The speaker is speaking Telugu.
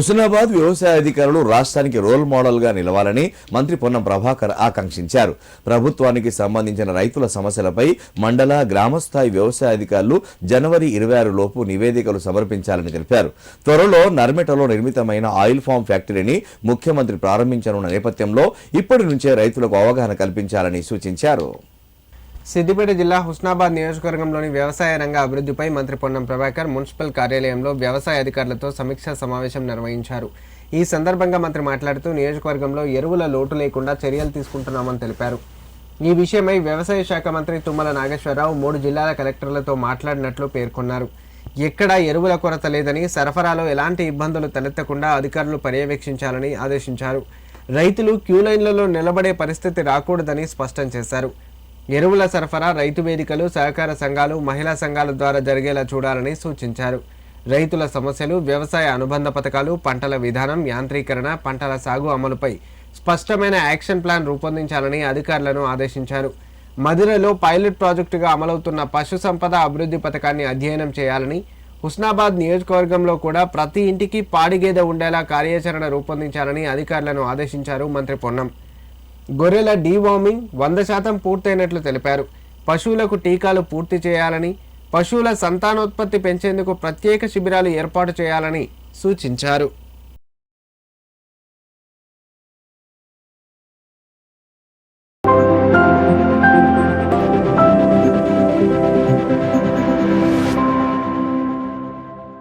హుస్నాబాద్ వ్యవసాయ అధికారులు రాష్ట్రానికి రోల్ మోడల్ గా నిలవాలని మంత్రి పొన్నం ప్రభాకర్ ఆకాంక్షించారు. ప్రభుత్వానికి సంబంధించిన రైతుల సమస్యలపై మండల గ్రామస్థాయి వ్యవసాయ అధికారులు జనవరి 26 లోపు నివేదికలు సమర్పించాలని తెలిపారు. త్వరలో నర్మెటలో నిర్మితమైన ఆయిల్ ఫామ్ ఫ్యాక్టరీని ముఖ్యమంత్రి ప్రారంభించనున్న నేపథ్యంలో ఇప్పటి నుంచే రైతులకు అవగాహన కల్పించాలని సూచించారు. సిద్దిపేట జిల్లా హుస్నాబాద్ నియోజకవర్గంలోని వ్యవసాయ రంగ అభివృద్ధిపై మంత్రి పొన్నం ప్రభాకర్ మున్సిపల్ కార్యాలయంలో వ్యవసాయ అధికారులతో సమీక్షా సమావేశం నిర్వహించారు. ఈ సందర్భంగా మంత్రి మాట్లాడుతూ నియోజకవర్గంలో ఎరువుల లోటు లేకుండా చర్యలు తీసుకుంటున్నామని తెలిపారు. ఈ విషయమై వ్యవసాయ శాఖ మంత్రి తుమ్మల నాగేశ్వరరావు 3 జిల్లాల కలెక్టర్లతో మాట్లాడినట్లు పేర్కొన్నారు. ఎక్కడా ఎరువుల కొరత లేదని, సరఫరాలో ఎలాంటి ఇబ్బందులు తలెత్తకుండా అధికారులు పర్యవేక్షించాలని ఆదేశించారు. రైతులు క్యూ లైన్లలో నిలబడే పరిస్థితి రాకూడదని స్పష్టం చేశారు. ఎరువుల సరఫరా రైతు వేదికలు, సహకార సంఘాలు, మహిళా సంఘాల ద్వారా జరిగేలా చూడాలని సూచించారు. రైతుల సమస్యలు, వ్యవసాయ అనుబంధ పథకాలు, పంటల విధానం, యాంత్రీకరణ, పంటల సాగు అమలుపై స్పష్టమైన యాక్షన్ ప్లాన్ రూపొందించాలని అధికారులను ఆదేశించారు. మదిరలో పైలట్ ప్రాజెక్టుగా అమలవుతున్న పశు సంపద అభివృద్ధి పథకాన్ని అధ్యయనం చేయాలని, హుస్నాబాద్ నియోజకవర్గంలో కూడా ప్రతి ఇంటికి పాడిగేదె ఉండేలా కార్యాచరణ రూపొందించాలని అధికారులను ఆదేశించారు మంత్రి పొన్నం. గొర్రెల డీవార్మింగ్ 100% పూర్తయినట్లు తెలిపారు. పశువులకు టీకాలు పూర్తి చేయాలని, పశువుల సంతానోత్పత్తి పెంచేందుకు ప్రత్యేక శిబిరాలు ఏర్పాటు చేయాలని సూచించారు.